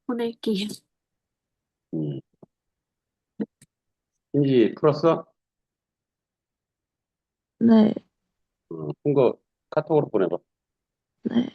보낼게요. 음. 인지 풀었어? 네, 푼 거 카톡으로 보내봐. 네,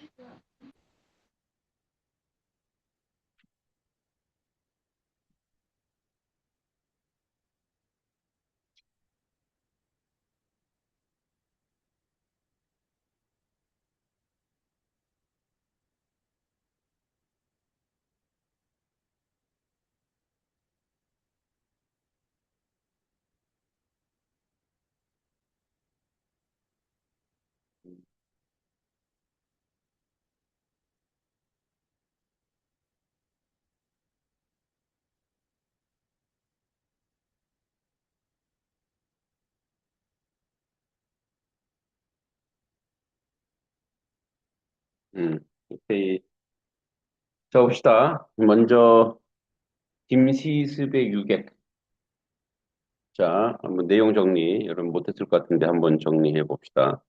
음. 오케이. 자, 봅시다. 먼저, 김시습의 유객. 자, 한번 내용 정리. 여러분 못했을 것 같은데 한번 정리해 봅시다.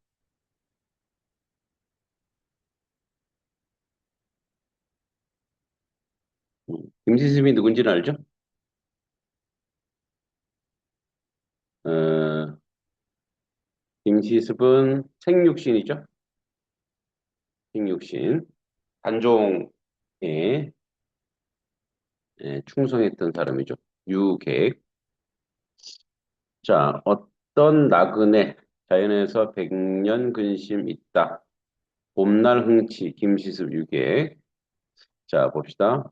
김시습이 누군지는 알죠? 어, 김시습은 생육신이죠? 생육신. 단종에 충성했던 사람이죠. 유객. 자, 어떤 나그네, 자연에서 백년 근심 있다. 봄날 흥치, 김시습 유객. 자, 봅시다.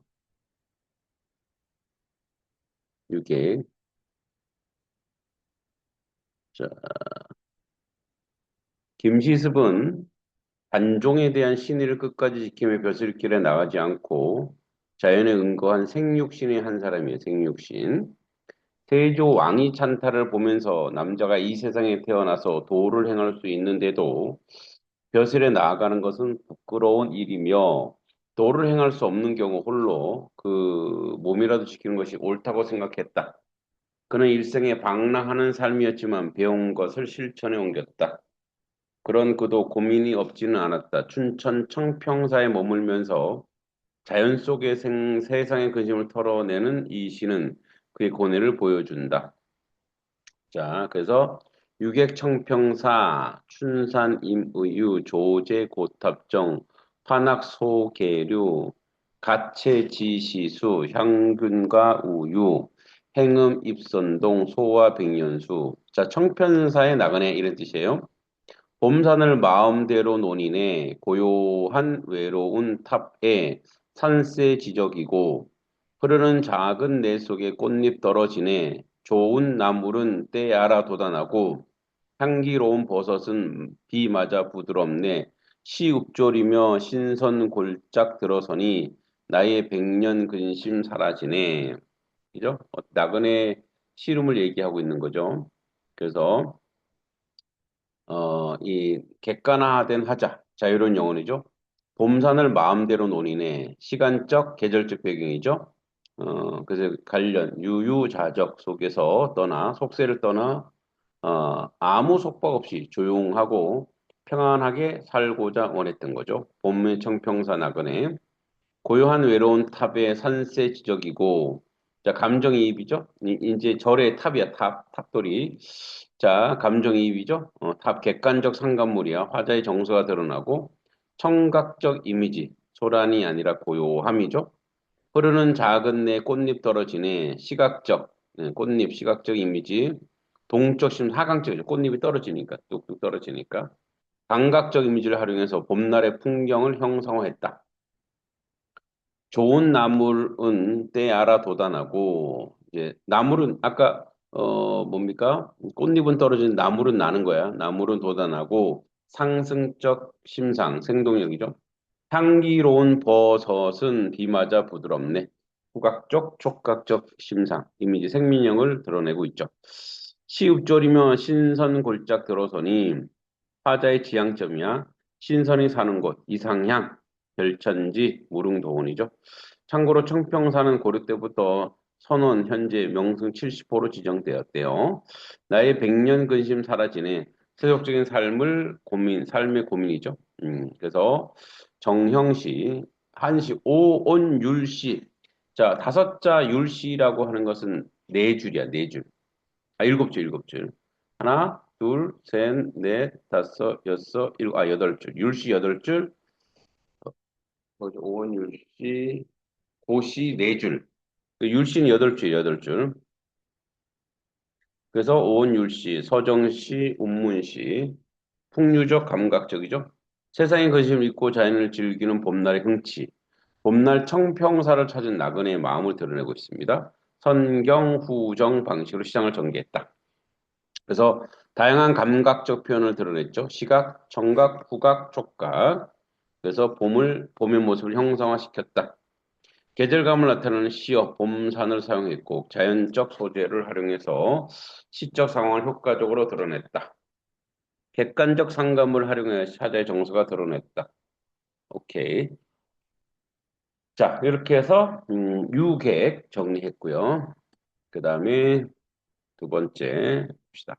유객. 자, 김시습은 단종에 대한 신의를 끝까지 지키며 벼슬길에 나가지 않고 자연에 은거한 생육신의 한 사람이에요. 생육신. 세조 왕이 찬타를 보면서 남자가 이 세상에 태어나서 도를 행할 수 있는데도 벼슬에 나아가는 것은 부끄러운 일이며 도를 행할 수 없는 경우 홀로 그 몸이라도 지키는 것이 옳다고 생각했다. 그는 일생에 방랑하는 삶이었지만 배운 것을 실천에 옮겼다. 그런 그도 고민이 없지는 않았다. 춘천 청평사에 머물면서 자연 속의 세상의 근심을 털어내는 이 시는 그의 고뇌를 보여준다. 자, 그래서 유객청평사, 춘산임의유, 조제고탑정, 환학소계류, 가채지시수, 향균과 우유, 행음입선동, 소화백년수. 자, 청평사에 나그네 이런 뜻이에요. 봄산을 마음대로 논이네 고요한 외로운 탑에 산새 지적이고 흐르는 작은 내 속에 꽃잎 떨어지네 좋은 나물은 때 알아 돋아나고 향기로운 버섯은 비 맞아 부드럽네 시읍졸이며 신선 골짝 들어서니 나의 백년 근심 사라지네. 그죠? 나그네 시름을 얘기하고 있는 거죠. 그래서 이 객관화된 하자, 자유로운 영혼이죠. 봄산을 마음대로 논이네. 시간적, 계절적 배경이죠. 그래서 관련, 유유자적 속에서 떠나, 속세를 떠나, 아무 속박 없이 조용하고 평안하게 살고자 원했던 거죠. 봄의 청평사 나그네. 고요한 외로운 탑의 산세 지적이고, 자, 감정이입이죠? 이제 절의 탑이야, 탑돌이. 자, 감정이입이죠? 탑 객관적 상관물이야. 화자의 정서가 드러나고, 청각적 이미지, 소란이 아니라 고요함이죠? 흐르는 작은 내 꽃잎 떨어지네. 시각적, 꽃잎, 시각적 이미지. 동적 심, 하강적이죠. 꽃잎이 떨어지니까, 뚝뚝 떨어지니까. 감각적 이미지를 활용해서 봄날의 풍경을 형상화했다. 좋은 나물은 때 알아 돋아나고 이제 나물은 아까 뭡니까? 꽃잎은 떨어지는 나물은 나는 거야. 나물은 돋아나고 상승적 심상, 생동력이죠. 향기로운 버섯은 비 맞아 부드럽네. 후각적, 촉각적 심상, 이미지 생민형을 드러내고 있죠. 시읍졸이며 신선 골짝 들어서니 화자의 지향점이야. 신선이 사는 곳, 이상향, 별천지, 무릉도원이죠. 참고로 청평사는 고려 때부터 선원, 현재 명승 70호로 지정되었대요. 나의 백년 근심 사라지네. 세속적인 삶을 고민, 삶의 고민이죠. 그래서 정형시, 한시, 오온율시. 자, 다섯 자 율시라고 하는 것은 네 줄이야, 네 줄. 아, 일곱 줄, 일곱 줄. 하나, 둘, 셋, 넷, 다섯, 여섯, 일곱, 아, 여덟 줄. 율시 여덟 줄, 오원 율시, 고시 네 줄. 그 율시는 여덟 줄, 여덟 줄. 그래서 오원 율시, 서정시, 운문시, 풍류적, 감각적이죠. 세상의 것임을 잊고 자연을 즐기는 봄날의 흥치. 봄날 청평사를 찾은 나그네의 마음을 드러내고 있습니다. 선경, 후정 방식으로 시장을 전개했다. 그래서 다양한 감각적 표현을 드러냈죠. 시각, 청각, 후각, 촉각. 그래서 봄의 모습을 형상화시켰다. 계절감을 나타내는 시어, 봄산을 사용했고 자연적 소재를 활용해서 시적 상황을 효과적으로 드러냈다. 객관적 상감을 활용해 사자의 정서가 드러냈다. 오케이. 자, 이렇게 해서 유객 정리했고요. 그 다음에 두 번째 봅시다.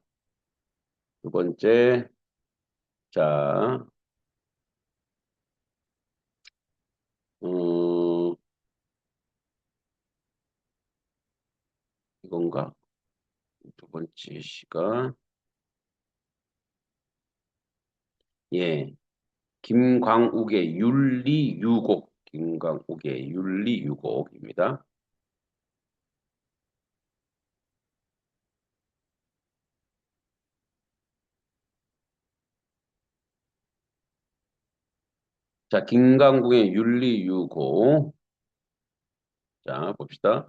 두 번째, 자, 음, 이건가? 두 번째 시가, 예, 김광욱의 윤리유곡, 김광욱의 윤리유곡입니다. 자, 김광국의 윤리유곡. 자, 봅시다.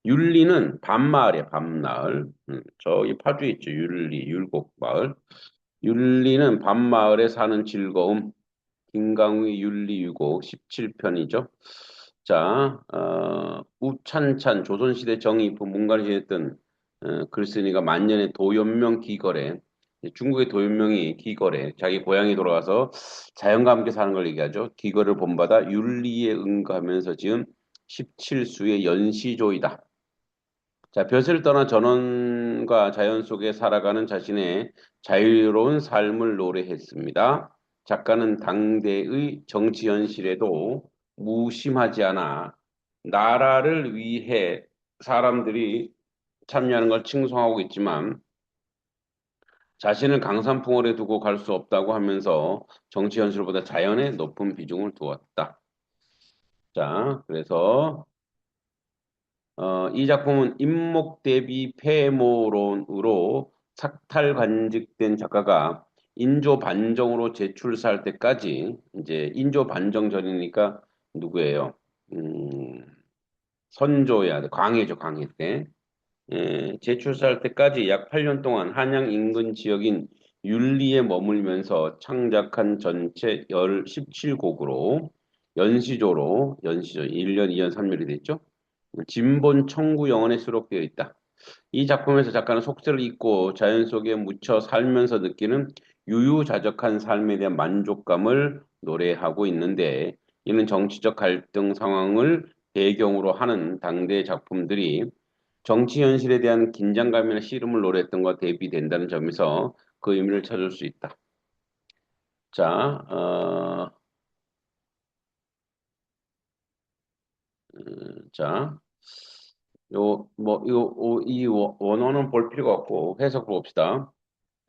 윤리는 밤마을이야, 밤마을. 저기 파주에 있죠. 윤리, 율곡마을. 윤리는 밤마을에 사는 즐거움. 김강우의 윤리유곡 17편이죠. 자, 우찬찬 조선시대 정의입부 문관을 지냈던 글쓴이가 만년의 도연명 기거래. 중국의 도연명이 기거래. 자기 고향에 돌아가서 자연과 함께 사는 걸 얘기하죠. 기거를 본받아 윤리에 응가하면서 지은 17수의 연시조이다. 자, 벼슬 떠나 전원과 자연 속에 살아가는 자신의 자유로운 삶을 노래했습니다. 작가는 당대의 정치 현실에도 무심하지 않아 나라를 위해 사람들이 참여하는 걸 칭송하고 있지만 자신을 강산풍월에 두고 갈 수 없다고 하면서 정치 현실보다 자연에 높은 비중을 두었다. 자, 그래서 이 작품은 인목 대비 폐모론으로 착탈관직된 작가가 인조 반정으로 재출사할 때까지 이제 인조 반정 전이니까 누구예요? 음, 선조야, 광해죠, 광해 때. 재출사할 때까지 약 8년 동안 한양 인근 지역인 율리에 머물면서 창작한 전체 17곡으로 연시조 1년, 2년, 3년이 됐죠. 진본 청구 영원에 수록되어 있다. 이 작품에서 작가는 속세를 잊고 자연 속에 묻혀 살면서 느끼는 유유자적한 삶에 대한 만족감을 노래하고 있는데 이는 정치적 갈등 상황을 배경으로 하는 당대 작품들이 정치 현실에 대한 긴장감이나 씨름을 노래했던 것과 대비된다는 점에서 그 의미를 찾을 수 있다. 자, 자, 이 원어는 볼 필요가 없고 해석 봅시다.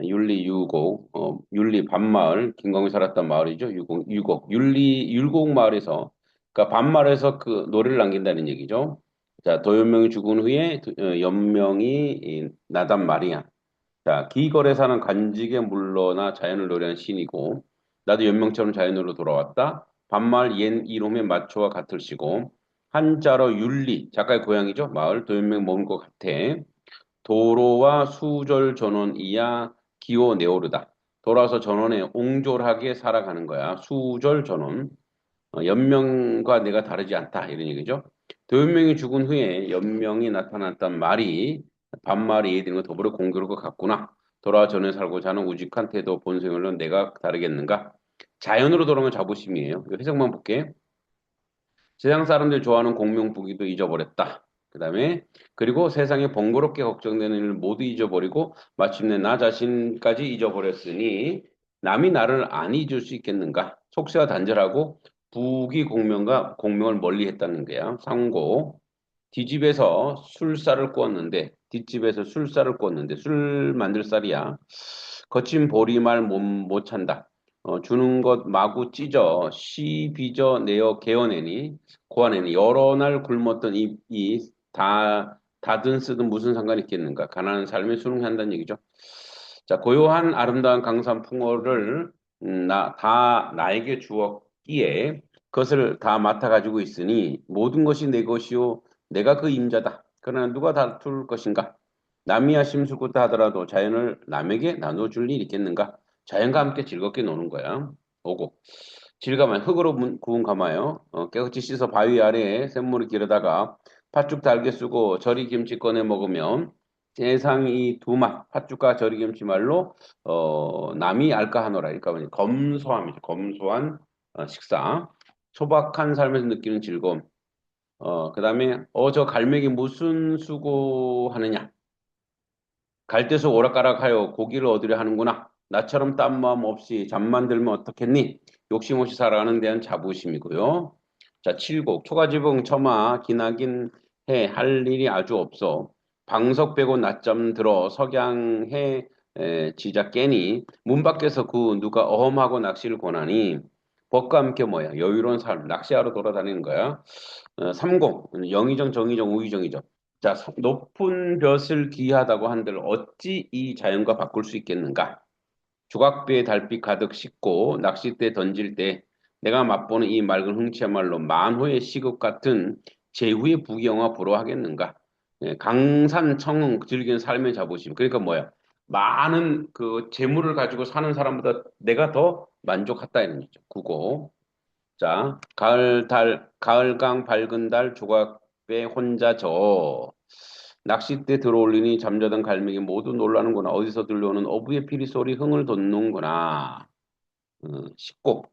윤리 유곡, 윤리 반마을, 김광이 살았던 마을이죠. 율곡 마을에서, 그러니까 반마을에서 그 노래를 남긴다는 얘기죠. 자, 도연명이 죽은 후에 연명이 나단 말이야. 자, 기걸에 사는 관직에 물러나 자연을 노래한 신이고, 나도 연명처럼 자연으로 돌아왔다. 반마을 옛 이름의 마초와 같을 시고, 한자로 윤리, 작가의 고향이죠. 마을, 도연명 머문 것 같아. 도로와 수절 전원이야 기호 네오르다. 돌아서 전원에 옹졸하게 살아가는 거야. 수절 전원. 연명과 내가 다르지 않다. 이런 얘기죠. 도연명이 죽은 후에 연명이 나타났단 말이 반말이 이해되는 거 더불어 공교로울 것 같구나. 돌아와 전에 살고자 하는 우직한 태도 본성으로 내가 다르겠는가? 자연으로 돌아오면 자부심이에요. 이거 해석만 볼게. 세상 사람들이 좋아하는 공명부기도 잊어버렸다. 그다음에 그리고 세상에 번거롭게 걱정되는 일을 모두 잊어버리고 마침내 나 자신까지 잊어버렸으니 남이 나를 안 잊을 수 있겠는가? 속세와 단절하고 부귀 공명과 공명을 멀리했다는 거야. 상고. 뒷집에서 술쌀을 구웠는데 뒷집에서 술쌀을 구웠는데 술 만들 쌀이야. 거친 보리말 못 찬다. 주는 것 마구 찢어 씨 빚어 내어 개어내니 고아내니 여러 날 굶었던 이다 다든 쓰든 무슨 상관이 있겠는가. 가난한 삶에 순응한다는 얘기죠. 자, 고요한 아름다운 강산 풍어를 다 나에게 주었기에 그것을 다 맡아 가지고 있으니 모든 것이 내 것이요 내가 그 임자다. 그러나 누가 다툴 것인가? 남이야 심술궂다 하더라도 자연을 남에게 나눠줄 일이 있겠는가? 자연과 함께 즐겁게 노는 거야. 오고. 질가만 흙으로 구운 가마요. 깨끗이 씻어 바위 아래에 샘물을 기르다가 팥죽 달게 쓰고 절이김치 꺼내 먹으면 세상이 두 맛, 팥죽과 절이김치 말로 남이 알까 하노라. 그러니까 뭐냐, 검소함이죠. 검소한 식사. 소박한 삶에서 느끼는 즐거움. 그다음에 저 갈매기 무슨 수고하느냐? 갈대서 오락가락하여 고기를 얻으려 하는구나. 나처럼 딴 마음 없이 잠만 들면 어떻겠니? 욕심 없이 살아가는 데한 자부심이고요. 자, 칠곡 초가지붕 처마 기나긴 해 할 일이 아주 없어. 방석 빼고 낮잠 들어 석양해 지자 깨니 문 밖에서 그 누가 어험하고 낚시를 권하니 벗과 함께 뭐야 여유로운 삶 낚시하러 돌아다니는 거야. 삼공 영의정 정의정 우의정이죠. 자, 높은 벼슬 기이하다고 한들 어찌 이 자연과 바꿀 수 있겠는가? 조각배에 달빛 가득 싣고 낚싯대 던질 때 내가 맛보는 이 맑은 흥치야말로 만호의 시급 같은 제후의 부귀영화 부러워하겠는가? 강산청흥 즐기는 삶의 자부심. 그러니까 뭐야? 많은 그 재물을 가지고 사는 사람보다 내가 더 만족하다 이런 거죠. 그거. 자, 가을강 밝은 달 조각배 혼자 저. 낚싯대 들어올리니 잠자던 갈매기 모두 놀라는구나. 어디서 들려오는 어부의 피리 소리 흥을 돋는구나. 씻고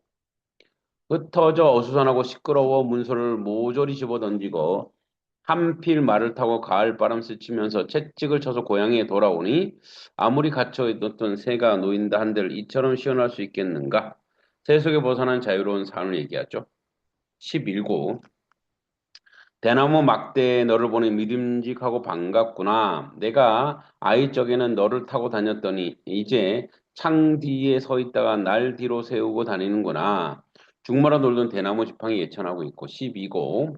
흩어져 어수선하고 시끄러워 문서를 모조리 집어 던지고 한필 말을 타고 가을바람 스치면서 채찍을 쳐서 고향에 돌아오니 아무리 갇혀있던 새가 놓인다 한들 이처럼 시원할 수 있겠는가? 새 속에 벗어난 자유로운 삶을 얘기하죠. 11고 대나무 막대에 너를 보니 믿음직하고 반갑구나. 내가 아이 적에는 너를 타고 다녔더니 이제 창 뒤에 서 있다가 날 뒤로 세우고 다니는구나. 죽마라 놀던 대나무 지팡이 예천하고 있고 12고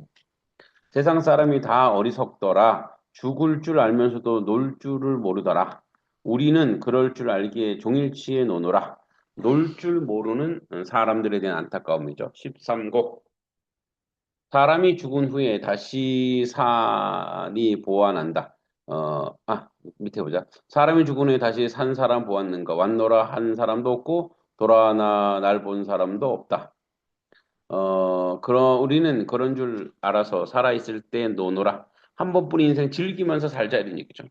세상 사람이 다 어리석더라. 죽을 줄 알면서도 놀 줄을 모르더라. 우리는 그럴 줄 알기에 종일치에 노노라. 놀 줄 모르는 사람들에 대한 안타까움이죠. 13고 사람이 죽은 후에 다시 산이 보완한다. 밑에 보자. 사람이 죽은 후에 다시 산 사람 보았는가? 왔노라 한 사람도 없고 돌아나 날 본 사람도 없다. 우리는 그런 줄 알아서 살아있을 때 노노라. 한 번뿐인 인생 즐기면서 살자 이런 얘기죠.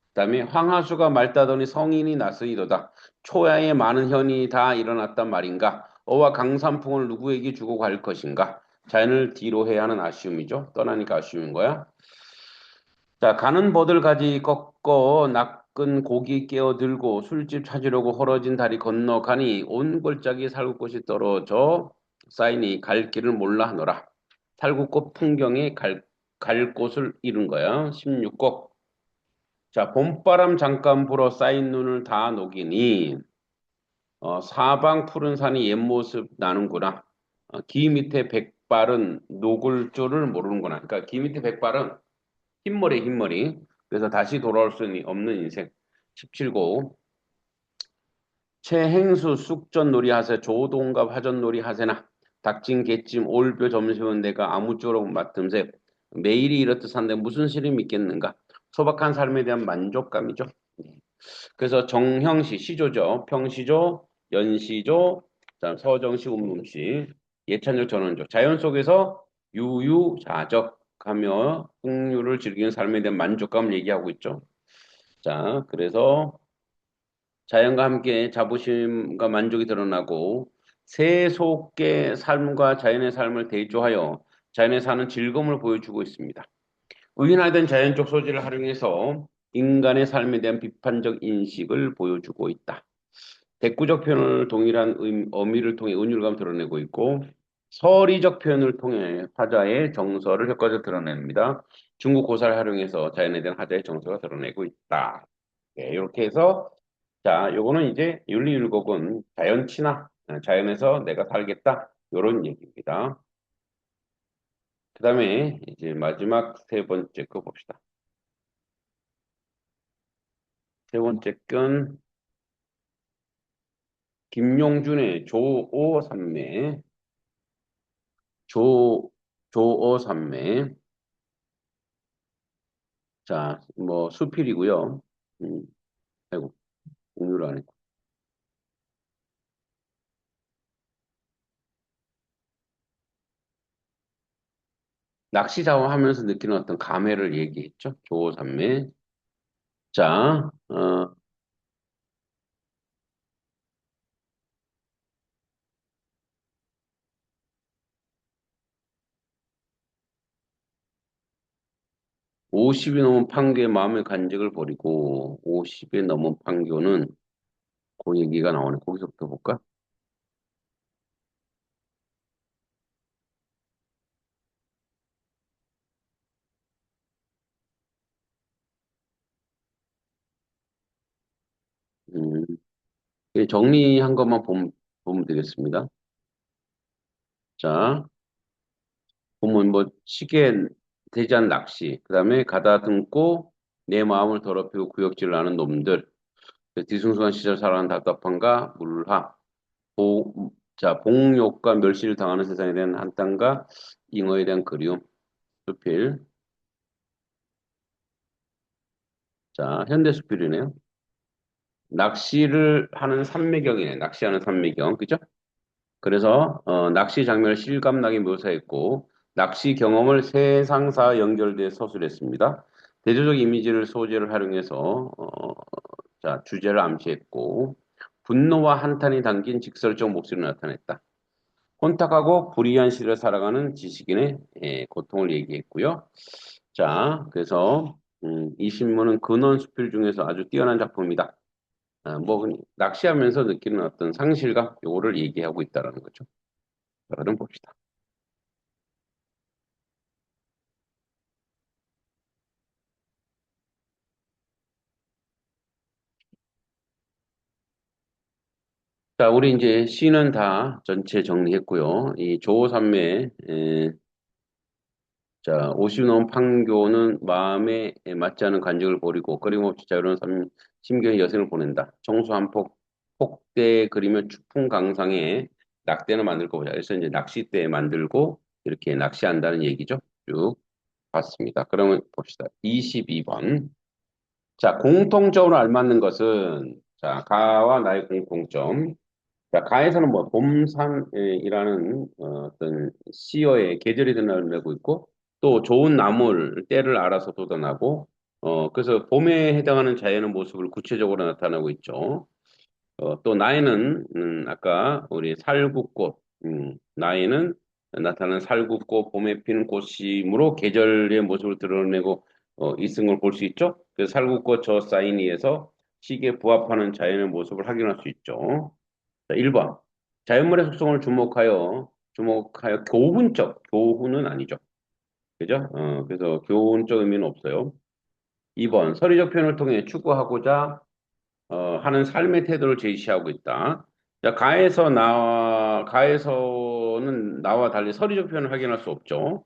그다음에 황하수가 맑다더니 성인이 났으이도다. 초야에 많은 현이 다 일어났단 말인가? 어와 강산풍을 누구에게 주고 갈 것인가? 자연을 뒤로 해야 하는 아쉬움이죠. 떠나니까 아쉬움인 거야. 자, 가는 버들가지 꺾어 낚은 고기 깨어 들고 술집 찾으려고 헐어진 다리 건너가니 온 골짜기 살구꽃이 떨어져 쌓이니 갈 길을 몰라 하노라. 살구꽃 풍경에 갈 곳을 잃은 거야. 16곡. 자, 봄바람 잠깐 불어 쌓인 눈을 다 녹이니 사방 푸른 산이 옛 모습 나는구나. 기 밑에 백발은 녹을 줄을 모르는구나. 그러니까 기 밑에 백발은 흰머리. 그래서 다시 돌아올 수 없는 인생. 17고 최행수 쑥전놀이 하세 조동갑 화전놀이 하세나 닥친 개찜 올벼 점심은 내가 아무쪼록 맡음새 매일이 이렇듯 산데 무슨 실이 있겠는가. 소박한 삶에 대한 만족감이죠. 그래서 정형시 시조죠. 평시조, 연시조, 그다음 서정시, 운문시, 예찬적, 전원적. 자연 속에서 유유자적하며 풍류를 즐기는 삶에 대한 만족감을 얘기하고 있죠. 자, 그래서 자연과 함께 자부심과 만족이 드러나고 새 속의 삶과 자연의 삶을 대조하여 자연에 사는 즐거움을 보여주고 있습니다. 의인화된 자연적 소재를 활용해서 인간의 삶에 대한 비판적 인식을 보여주고 있다. 대꾸적 표현을 동일한 어미를 통해 은율감 드러내고 있고 서리적 표현을 통해 화자의 정서를 효과적으로 드러냅니다. 중국 고사를 활용해서 자연에 대한 화자의 정서가 드러내고 있다. 네, 이렇게 해서 자, 요거는 이제 윤리율곡은 자연 친화, 자연에서 내가 살겠다. 요런 얘기입니다. 그 다음에 이제 마지막 세 번째 거 봅시다. 세 번째 건 김용준의 조오산매, 조오산매. 자, 뭐 수필이고요. 음, 아이고, 공유를 안 했고. 낚시 작업하면서 느끼는 어떤 감회를 얘기했죠. 조오산매. 자, 50이 넘은 판교의 마음의 간직을 버리고 50이 넘은 판교는 그 얘기가 나오네. 거기서부터 볼까? '음, 정리한 것만 보면 되겠습니다. 자, 보면 뭐 시계 대잔 낚시, 그 다음에 가다듬고 내 마음을 더럽히고 구역질을 하는 놈들, 뒤숭숭한 시절 살아가는 답답함과 물하, 자, 복욕과 멸시를 당하는 세상에 대한 한탄과 잉어에 대한 그리움, 수필. 자, 현대 수필이네요. 낚시를 하는 삼매경이네. 낚시하는 삼매경. 그죠? 그래서 낚시 장면을 실감나게 묘사했고 낚시 경험을 세상사 연결돼 서술했습니다. 대조적 이미지를 소재를 활용해서 자, 주제를 암시했고 분노와 한탄이 담긴 직설적 목소리를 나타냈다. 혼탁하고 불이한 시를 살아가는 지식인의 고통을 얘기했고요. 자, 그래서 이 신문은 근원 수필 중에서 아주 뛰어난 작품이다. 뭐 낚시하면서 느끼는 어떤 상실감 요거를 얘기하고 있다라는 거죠. 자, 그럼 봅시다. 자, 우리 이제 시는 다 전체 정리했고요. 이 조삼매, 자, 50 넘은 판교는 마음에 맞지 않은 간직을 버리고 끊임없이 자유로운 심경의 여생을 보낸다. 정수 한 폭대 그리며 추풍 강상에 낙대는 만들 거 보자. 그래서 이제 낚싯대 만들고 이렇게 낚시한다는 얘기죠. 쭉 봤습니다. 그러면 봅시다. 22번. 자, 공통적으로 알맞는 것은 자, 가와 나의 공통점. 자, 가에서는 뭐 봄산이라는 어떤 시어의 계절이 드러내고 있고 또 좋은 나물 때를 알아서 돋아나고 그래서 봄에 해당하는 자연의 모습을 구체적으로 나타나고 있죠. 또 나이는 아까 우리 살구꽃 나이는 나타나는 살구꽃 봄에 피는 꽃이므로 계절의 모습을 드러내고 있은 걸 볼 수 있죠. 그래서 살구꽃 저 사인이에서 시기에 부합하는 자연의 모습을 확인할 수 있죠. 자, 1번. 자연물의 속성을 주목하여 교훈적, 교훈은 아니죠. 그죠? 그래서 교훈적 의미는 없어요. 2번. 서리적 표현을 통해 추구하고자 하는 삶의 태도를 제시하고 있다. 자, 가에서는 나와 달리 서리적 표현을 확인할 수 없죠.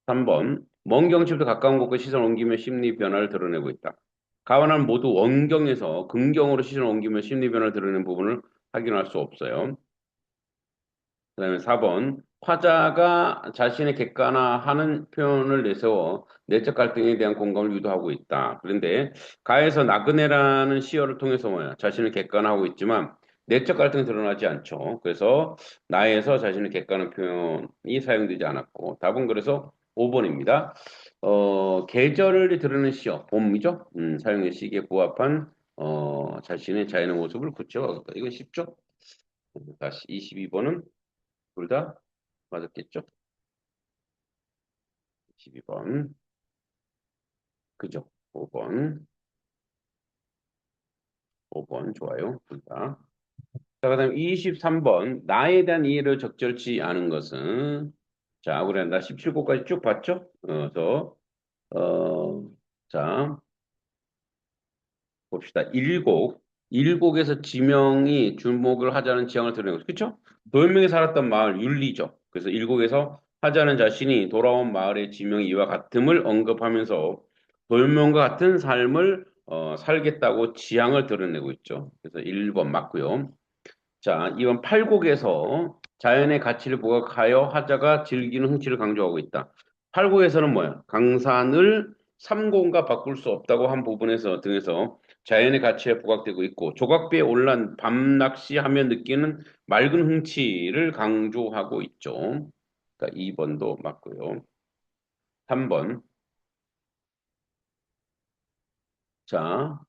3번. 먼 경치부터 가까운 곳과 시선을 옮기며 심리 변화를 드러내고 있다. 가와 나는 모두 원경에서 긍경으로 시선을 옮기며 심리 변화를 드러내는 부분을 확인할 수 없어요. 그다음에 4번 화자가 자신의 객관화하는 표현을 내세워 내적 갈등에 대한 공감을 유도하고 있다. 그런데 가에서 나그네라는 시어를 통해서 뭐야 자신을 객관화하고 있지만 내적 갈등이 드러나지 않죠. 그래서 나에서 자신을 객관한 표현이 사용되지 않았고 답은 그래서 5번입니다. 계절을 드러내는 시어 봄이죠. 사용의 시기에 부합한 자신의 자연의 모습을 구체화하다. 이건 쉽죠? 다시 22번은 둘 다 맞았겠죠? 12번. 그죠? 5번. 5번 좋아요. 둘 다. 자, 그다음 23번. 나에 대한 이해를 적절치 않은 것은 자, 그래 나 17곡까지 쭉 봤죠? 어, 자, 봅시다. 일곡에서 지명이 주목을 하자는 지향을 드러내고 있어. 그쵸? 도현명이 살았던 마을 윤리죠. 그래서 일곡에서 하자는 자신이 돌아온 마을의 지명이 이와 같음을 언급하면서 도현명과 같은 삶을 살겠다고 지향을 드러내고 있죠. 그래서 1번 맞고요. 자, 이번 8곡에서 자연의 가치를 부각하여 하자가 즐기는 흥취를 강조하고 있다. 8곡에서는 뭐야? 강산을 삼공과 바꿀 수 없다고 한 부분에서 등에서 자연의 가치에 부각되고 있고 조각배에 올란 밤 낚시하며 느끼는 맑은 흥취를 강조하고 있죠. 그러니까 2번도 맞고요. 3번. 자,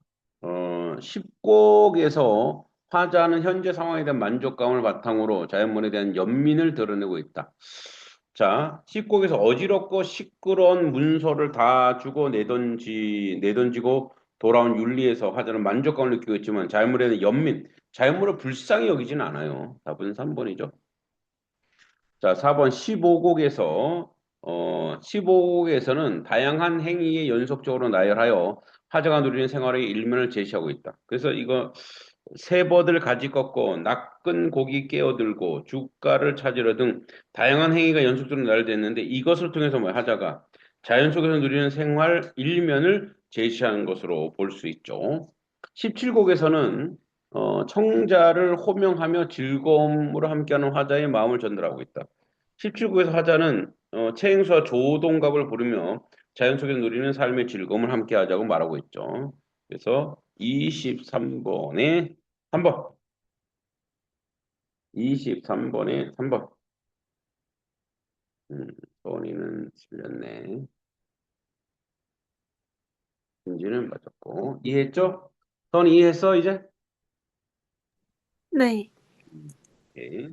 10곡에서 화자는 현재 상황에 대한 만족감을 바탕으로 자연문에 대한 연민을 드러내고 있다. 자, 10곡에서 어지럽고 시끄러운 문서를 다 주고 내던지고 돌아온 윤리에서 화자는 만족감을 느끼고 있지만 자연물에 대한 연민, 자연물을 불쌍히 여기지는 않아요. 답은 3번이죠. 자, 4번 15곡에서는 다양한 행위에 연속적으로 나열하여 화자가 누리는 생활의 일면을 제시하고 있다. 그래서 이거 세버들 가지 꺾고 낚은 고기 깨어들고 주가를 찾으려 등 다양한 행위가 연속적으로 나열됐는데 이것을 통해서 뭐 하자가 자연 속에서 누리는 생활 일면을 제시하는 것으로 볼 수 있죠. 17곡에서는 청자를 호명하며 즐거움으로 함께하는 화자의 마음을 전달하고 있다. 17곡에서 화자는 채행수와 조동갑을 부르며 자연 속에서 누리는 삶의 즐거움을 함께하자고 말하고 있죠. 그래서 23번에 3번, 23번에 3번. 음, 선이는 틀렸네. 김지는 맞았고. 이해했죠? 선 이해했어, 이제? 네. 오케이.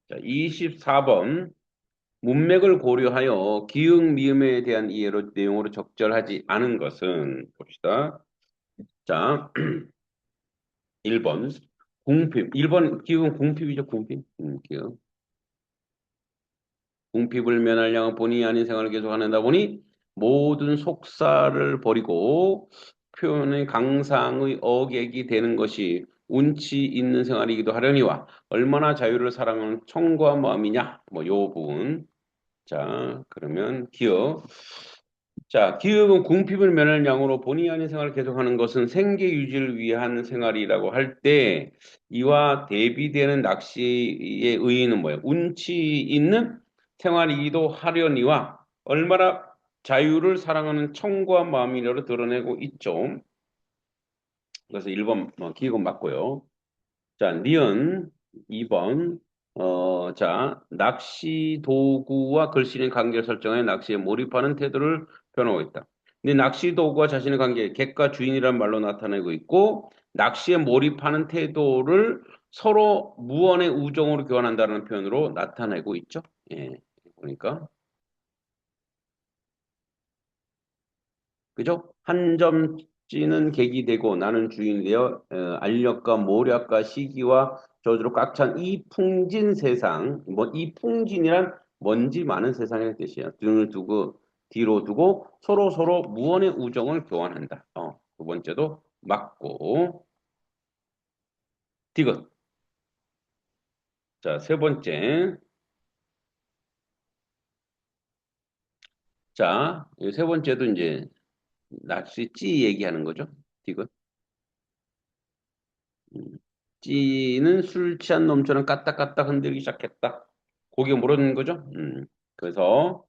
자, 24번. 문맥을 고려하여 기응, 미음에 대한 이해로 내용으로 적절하지 않은 것은 봅시다. 자, 1번. 궁핍. 1번 기응은 궁핍이죠, 궁핍. 기응. 궁핍을 면할 양은 본의 아닌 생활을 계속하는다 보니 모든 속사를 버리고 표현의 강상의 어객이 되는 것이 운치 있는 생활이기도 하려니와 얼마나 자유를 사랑하는 청구한 마음이냐. 뭐 요 부분. 자, 그러면 기억. 자, 기업은 궁핍을 면할 양으로 본의 아닌 생활을 계속하는 것은 생계 유지를 위한 생활이라고 할 때 이와 대비되는 낚시의 의의는 뭐예요? 운치 있는 생활이기도 하려니와 얼마나 자유를 사랑하는 청구한 마음이냐로 드러내고 있죠. 그래서 1번 기억은 맞고요. 자, 니은 2번. 자, 낚시 도구와 글씨의 관계를 설정해 낚시에 몰입하는 태도를 표현하고 있다. 근데 낚시 도구와 자신의 관계, 객과 주인이란 말로 나타내고 있고, 낚시에 몰입하는 태도를 서로 무언의 우정으로 교환한다는 표현으로 나타내고 있죠. 예, 보니까. 그죠? 한 점찌는 객이 되고 나는 주인이 되어 알력과 모략과 시기와 저주로 꽉 찬 이 풍진 세상, 뭐 이 풍진이란 먼지 많은 세상의 뜻이야. 등을 두고 뒤로 두고 서로 무언의 우정을 교환한다. 두 번째도 맞고 디귿. 자, 세 번째. 자, 이세 번째도 이제 낚시찌 얘기하는 거죠. 디귿. 음. 찌는 술 취한 놈처럼 까딱까딱 흔들기 시작했다. 고개 물어는 거죠. 그래서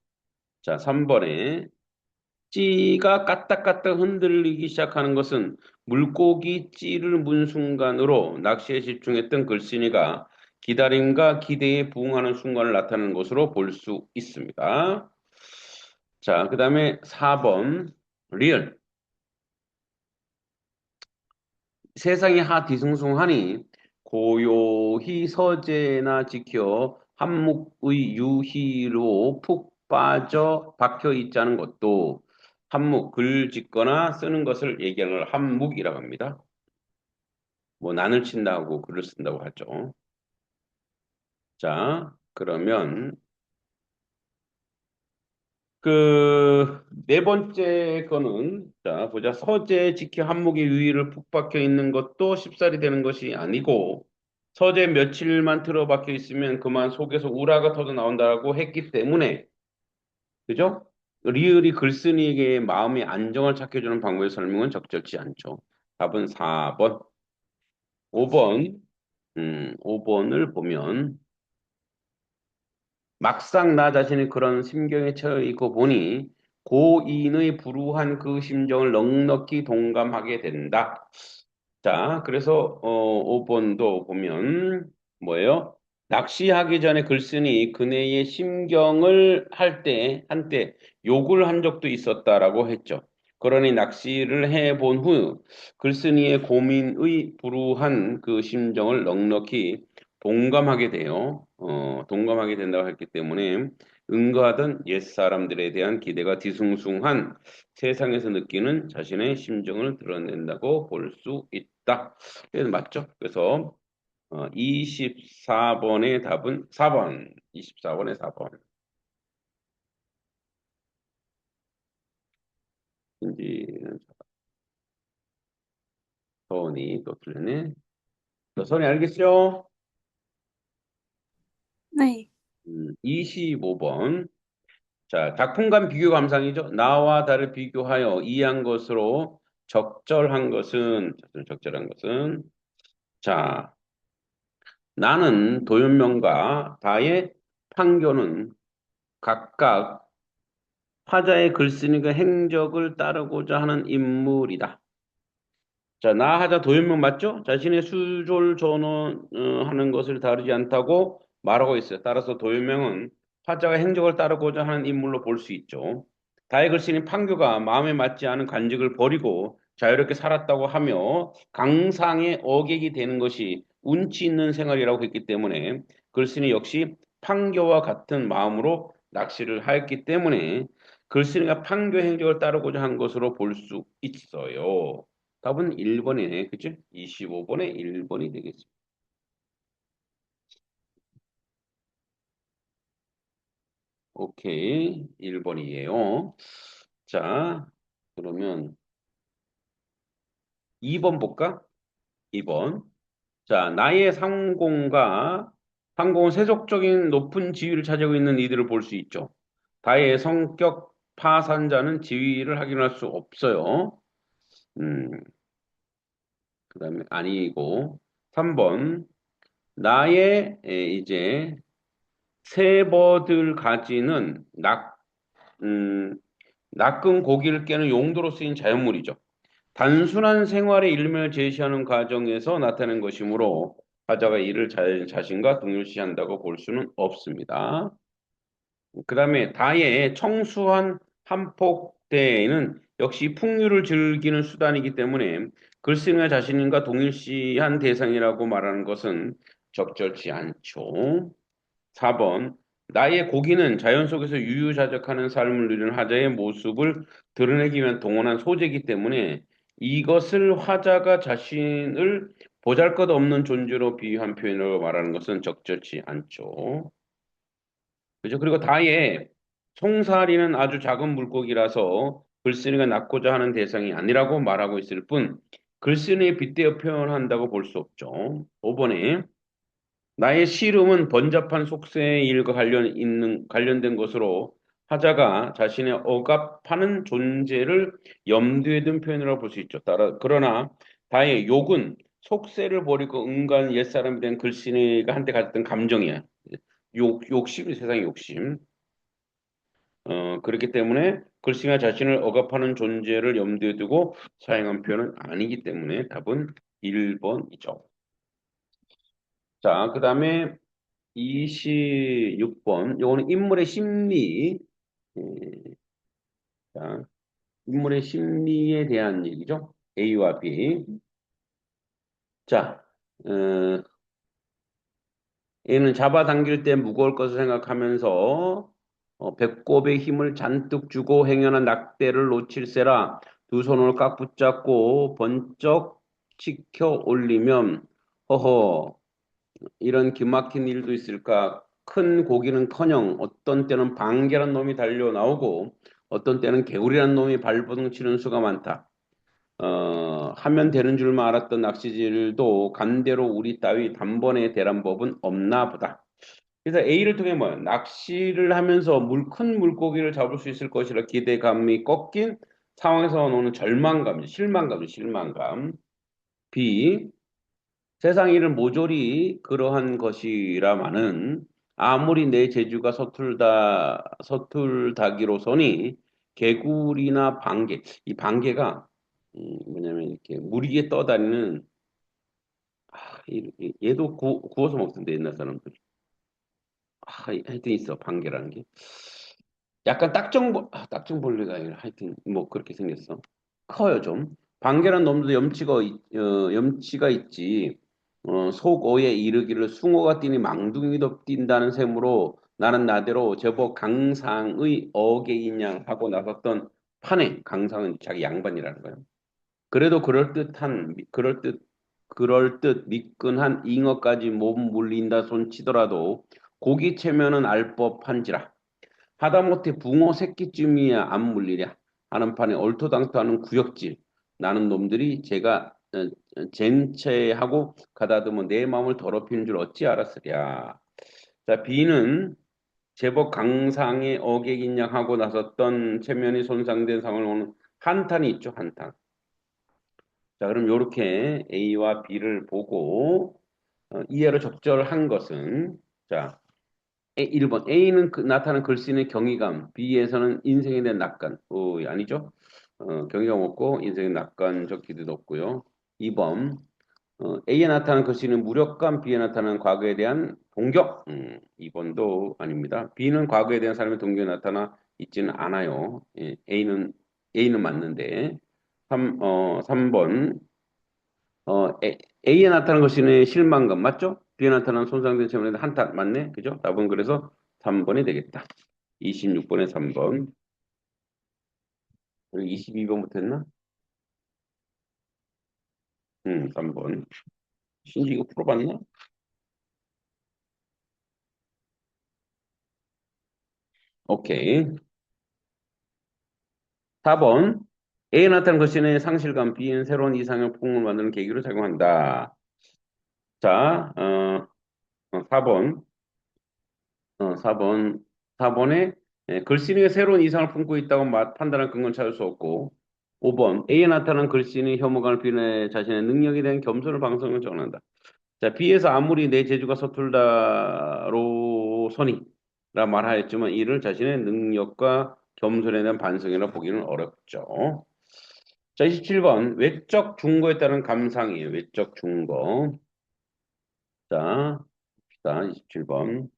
자 3번에 찌가 까딱까딱 흔들리기 시작하는 것은 물고기 찌를 문 순간으로 낚시에 집중했던 글쓴이가 기다림과 기대에 부응하는 순간을 나타내는 것으로 볼 수 있습니다. 자, 그 다음에 4번 리얼. 세상이 하 뒤숭숭하니 고요히 서재나 지켜 한묵의 유희로 푹 빠져 박혀 있자는 것도 한묵, 글 짓거나 쓰는 것을 얘기하는 걸 한묵이라고 합니다. 뭐 난을 친다고 글을 쓴다고 하죠. 자, 그러면 그 네 번째 거는 자 보자. 서재 지켜 한목의 유의를 푹 박혀 있는 것도 쉽사리 되는 것이 아니고 서재 며칠만 틀어박혀 있으면 그만 속에서 우라가 터져 나온다고 했기 때문에 그죠? 리을이 글쓴이에게 마음의 안정을 찾게 해주는 방법의 설명은 적절치 않죠. 답은 4번. 5번. 5번을 보면 막상 나 자신이 그런 심경에 처해 있고 보니 고인의 불우한 그 심정을 넉넉히 동감하게 된다. 자, 그래서 5번도 보면 뭐예요? 낚시하기 전에 글쓴이 그네의 심경을 할 때, 한때 욕을 한 적도 있었다라고 했죠. 그러니 낚시를 해본 후 글쓴이의 고민의 불우한 그 심정을 넉넉히 동감하게 돼요. 동감하게 된다고 했기 때문에 응거하던 옛사람들에 대한 기대가 뒤숭숭한 세상에서 느끼는 자신의 심정을 드러낸다고 볼 수 있다. 그래서 맞죠? 그래서 24번의 답은 4번. 24번의 4번. 인지 서원이 또 틀렸네. 서원이 알겠죠? 네. 25번. 자, 작품 간 비교 감상이죠. 나와 다를 비교하여 이해한 것으로 적절한 것은 자, 나는 도연명과 다의 판교는 각각 화자의 글쓰니가 행적을 따르고자 하는 인물이다. 자, 나하자 도연명 맞죠? 자신의 수졸 전언하는 것을 다루지 않다고 말하고 있어요. 따라서 도연명은 화자가 행적을 따르고자 하는 인물로 볼 수 있죠. 다의 글쓴이 판교가 마음에 맞지 않은 관직을 버리고 자유롭게 살았다고 하며 강상의 어객이 되는 것이 운치 있는 생활이라고 했기 때문에 글쓴이 역시 판교와 같은 마음으로 낚시를 하였기 때문에 글쓴이가 판교 행적을 따르고자 한 것으로 볼 수 있어요. 답은 1번이네. 그치? 25번에 1번이 되겠습니다. 오케이. 1번이에요. 자, 그러면 2번 볼까? 2번. 자, 나의 상공은 세속적인 높은 지위를 차지하고 있는 이들을 볼 수 있죠. 다의 성격 파산자는 지위를 확인할 수 없어요. 음, 그 다음에 아니고. 3번. 나의 이제 세버들 가지는 낚은 고기를 깨는 용도로 쓰인 자연물이죠. 단순한 생활의 일면을 제시하는 과정에서 나타낸 것이므로 화자가 이를 자신과 동일시한다고 볼 수는 없습니다. 그 다음에 다의 청수한 한폭대에는 역시 풍류를 즐기는 수단이기 때문에 글쓰는 자신과 동일시한 대상이라고 말하는 것은 적절치 않죠. 4번. 나의 고기는 자연 속에서 유유자적하는 삶을 누리는 화자의 모습을 드러내기 위한 동원한 소재이기 때문에 이것을 화자가 자신을 보잘것없는 존재로 비유한 표현으로 말하는 것은 적절치 않죠. 그죠? 그리고 다의 송사리는 아주 작은 물고기라서 글쓴이가 낳고자 하는 대상이 아니라고 말하고 있을 뿐 글쓴이에 빗대어 표현한다고 볼 수 없죠. 5번에 나의 씨름은 번잡한 속세의 일과 관련된 것으로 하자가 자신의 억압하는 존재를 염두에 둔 표현이라고 볼 수 있죠. 그러나 다의 욕은 속세를 버리고 은간 옛사람이 된 글쓴이가 한때 가졌던 감정이야. 욕심이 세상의 욕심. 그렇기 때문에 글쓴이가 자신을 억압하는 존재를 염두에 두고 사용한 표현은 아니기 때문에 답은 1번이죠. 자, 그 다음에 26번. 요거는 인물의 심리. 예, 자, 인물의 심리에 대한 얘기죠. A와 B. 자, 어, A는 잡아당길 때 무거울 것을 생각하면서 배꼽에 힘을 잔뜩 주고 행여나 낙대를 놓칠세라 두 손을 꽉 붙잡고 번쩍 시켜 올리면 허허 이런 기막힌 일도 있을까? 큰 고기는커녕 어떤 때는 방개란 놈이 달려 나오고 어떤 때는 개구리란 놈이 발버둥 치는 수가 많다. 하면 되는 줄만 알았던 낚시질도 간대로 우리 따위 단번에 대란 법은 없나 보다. 그래서 A를 통해 뭐야? 낚시를 하면서 큰 물고기를 잡을 수 있을 것이라 기대감이 꺾인 상황에서 오는 절망감, 실망감. B, 세상 일을 모조리 그러한 것이라마는 아무리 내 재주가 서툴다기로서니 개구리나 방개, 이 방개가 뭐냐면 이렇게 물 위에 떠다니는 얘도 구워서 먹던데 옛날 사람들. 하여튼 있어 방개라는 게. 약간 딱정벌레가 아니라 하여튼 뭐 그렇게 생겼어. 커요 좀. 방개란 놈도 염치가 있지. 속어에 이르기를 숭어가 뛰니 망둥이도 뛴다는 셈으로 나는 나대로 제법 강상의 어게인양 하고 나섰던 판에 강상은 자기 양반이라는 거예요. 그래도 그럴듯 미끈한 잉어까지 몸 물린다 손 치더라도 고기 체면은 알 법한지라. 하다못해 붕어 새끼쯤이야 안 물리랴 하는 판에 얼토당토하는 구역질 나는 놈들이 제가 젠체하고 가다듬어 내 마음을 더럽히는 줄 어찌 알았으랴. 자, B는 제법 강상의 어객인양 하고 나섰던 체면이 손상된 상을 오는 한탄이 있죠, 한탄. 자, 그럼 요렇게 A와 B를 보고 이해로 적절한 것은 자, 1번 A는 나타난 글씨의 경이감, B에서는 인생에 대한 낙관. 아니죠? 경이감 없고 인생의 낙관적 기대도 없고요. 2번 A에 나타난 글씨는 무력감, B에 나타난 과거에 대한 동경. 2번도 아닙니다. B는 과거에 대한 사람의 동경이 나타나 있지는 않아요. 예, A는 맞는데 3번 A에 나타난 것이 실망감 맞죠? B에 나타난 손상된 체면에 한탄 맞네? 그죠? 답은 그래서 3번이 되겠다. 26번에 3번. 그리고 22번부터 했나? 3번. 신지 이거 풀어봤나? 오케이. 4번. A에 나타난 것이 상실감, B는 새로운 이상의 풍을 만드는 계기로 작용한다. 자, 4번. 4번. 4번에 글씨는 새로운 이상을 품고 있다고 판단할 근거는 찾을 수 없고 5번 A에 나타난 글씨는 혐오감을 비롯해 자신의 능력에 대한 겸손을 방성을 전한다. 자, B에서 아무리 내 재주가 서툴다로서니 라 말하였지만 이를 자신의 능력과 겸손에 대한 반성이라 보기는 어렵죠. 자, 27번 외적 중거에 따른 감상이에요. 외적 중거. 자, 봅시다. 27번.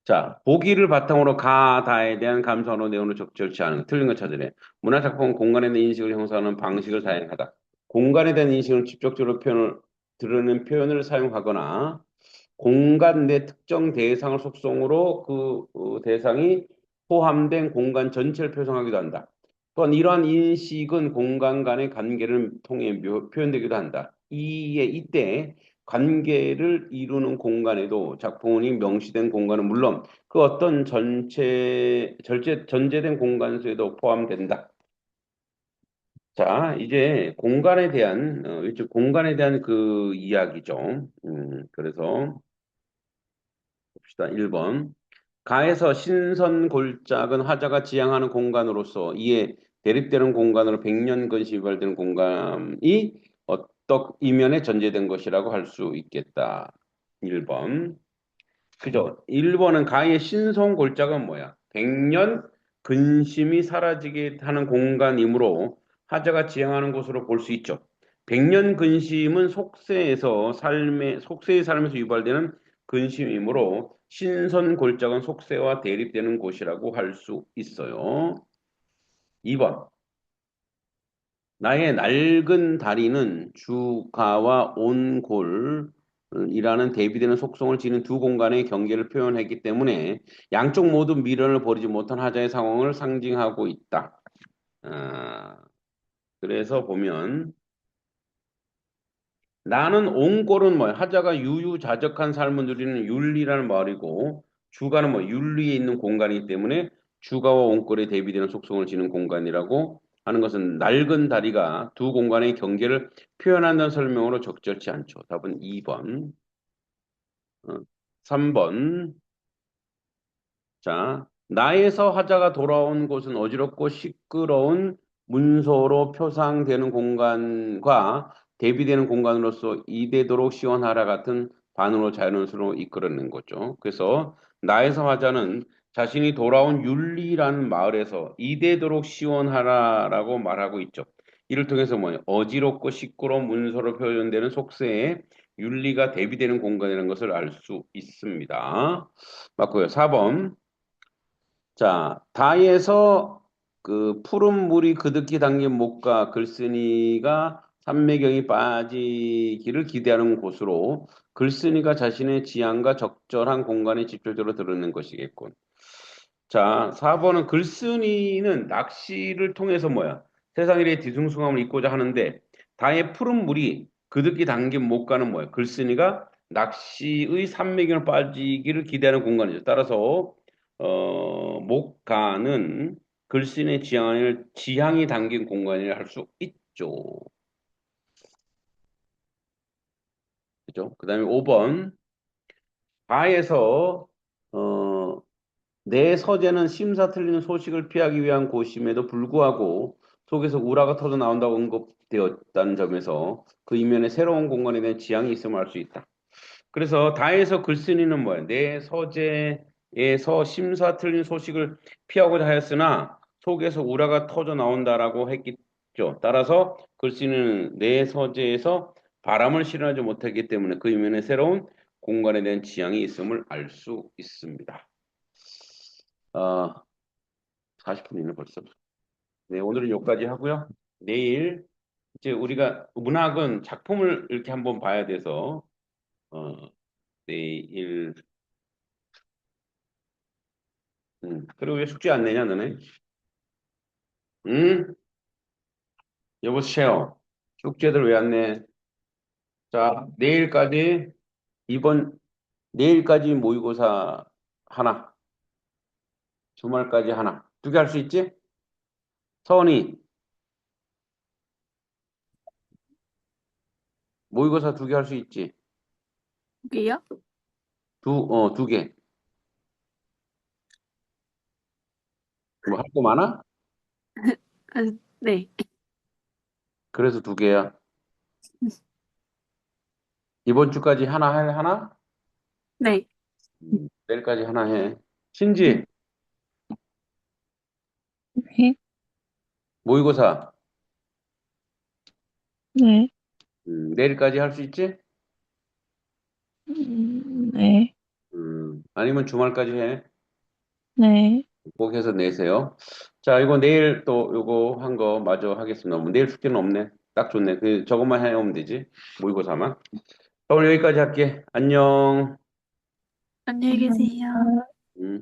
자, 보기를 바탕으로 가다에 대한 감상으로 내용을 적절치 않은 것, 틀린 거 찾으래. 문화작품은 공간에 대한 인식을 형성하는 방식을 사용하다. 공간에 대한 인식을 직접적으로 드러내는 표현을 사용하거나 공간 내 특정 대상을 속성으로 대상이 포함된 공간 전체를 표성하기도 한다. 또한 이러한 인식은 공간 간의 관계를 통해 표현되기도 한다. 이때 관계를 이루는 공간에도 작품이 명시된 공간은 물론 그 어떤 전제된 공간 속에도 포함된다. 자, 이제 이쪽 공간에 대한 그 이야기죠. 그래서 봅시다. 1번. 가에서 신선 골짜기는 화자가 지향하는 공간으로서 이에 대립되는 공간으로 백년근시 유발되는 공간이 어떤 이면에 전제된 것이라고 할 수 있겠다. 1번. 그죠? 1번은 가의 신성 골짜기는 뭐야? 백년 근심이 사라지게 하는 공간이므로 화자가 지향하는 곳으로 볼 수 있죠. 백년 근심은 속세의 삶에서 유발되는 근심이므로 신선 골짜기는 속세와 대립되는 곳이라고 할 수 있어요. 2번. 나의 낡은 다리는 주가와 온골이라는 대비되는 속성을 지닌 두 공간의 경계를 표현했기 때문에 양쪽 모두 미련을 버리지 못한 하자의 상황을 상징하고 있다. 아, 그래서 보면 나는 옹골은 뭐야? 하자가 유유자적한 삶을 누리는 윤리라는 말이고 주가는 뭐 윤리에 있는 공간이기 때문에 주가와 옹골에 대비되는 속성을 지닌 공간이라고 하는 것은 낡은 다리가 두 공간의 경계를 표현한다는 설명으로 적절치 않죠. 답은 2번. 3번. 자, 나에서 하자가 돌아온 곳은 어지럽고 시끄러운 문서로 표상되는 공간과 대비되는 공간으로서 이되도록 시원하라 같은 반응으로 자연스러워 이끌어낸 거죠. 그래서 나에서 하자는 자신이 돌아온 윤리라는 마을에서 이되도록 시원하라라고 말하고 있죠. 이를 통해서 뭐예요? 어지럽고 시끄러운 문서로 표현되는 속세에 윤리가 대비되는 공간이라는 것을 알 수 있습니다. 맞고요. 4번. 자, 다에서 그 푸른 물이 그득히 담긴 목과 글쓴이가 삼매경이 빠지기를 기대하는 곳으로 글쓴이가 자신의 지향과 적절한 공간에 집중적으로 드러낸 것이겠군. 자, 4번은 글쓴이는 낚시를 통해서 뭐야? 세상 일의 뒤숭숭함을 잇고자 하는데 다의 푸른 물이 그득히 담긴 목과는 뭐야? 글쓴이가 낚시의 삼매경을 빠지기를 기대하는 공간이죠. 따라서 목가는 글씨의 지향이 담긴 공간이라 할 수 있죠. 그죠? 그 다음에 5번. 바에서, 어, 내 서재는 심사 틀리는 소식을 피하기 위한 곳임에도 불구하고 속에서 우라가 터져 나온다고 언급되었다는 점에서 그 이면에 새로운 공간에 대한 지향이 있음을 알 수 있다. 그래서 다에서 글쓴이는 뭐야? 내 서재에서 심사 틀린 소식을 피하고자 하였으나 속에서 우라가 터져 나온다라고 했겠죠. 따라서 글쓴이는 내 서재에서 바람을 실현하지 못했기 때문에 그 이면에 새로운 공간에 대한 지향이 있음을 알 수 있습니다. 40분이네 벌써. 네, 오늘은 여기까지 하고요. 내일 이제 우리가 문학은 작품을 이렇게 한번 봐야 돼서 어, 내일 그리고 왜 숙제 안 내냐, 너네? 응? 여보세요. 숙제들 왜 안 내? 자, 이번, 내일까지 모의고사 하나, 주말까지 하나. 두 개 할 수 있지? 서원이, 모의고사 두 개 할 수 있지? 게요? 두 개. 뭐 할 거 많아? 아, 네. 그래서 두 개야. 이번 주까지 하나 해, 하나? 네. 내일까지 하나 해. 신지, 네. 모의고사, 네. 내일까지 할 수 있지? 네. 아니면 주말까지 해. 네. 꼭 해서 내세요. 자, 이거 내일 또 요거 한 거 마저 하겠습니다. 뭐 내일 숙제는 없네. 딱 좋네. 그 저것만 해오면 되지. 모의고사만. 오늘 여기까지 할게. 안녕. 안녕히 계세요. 음.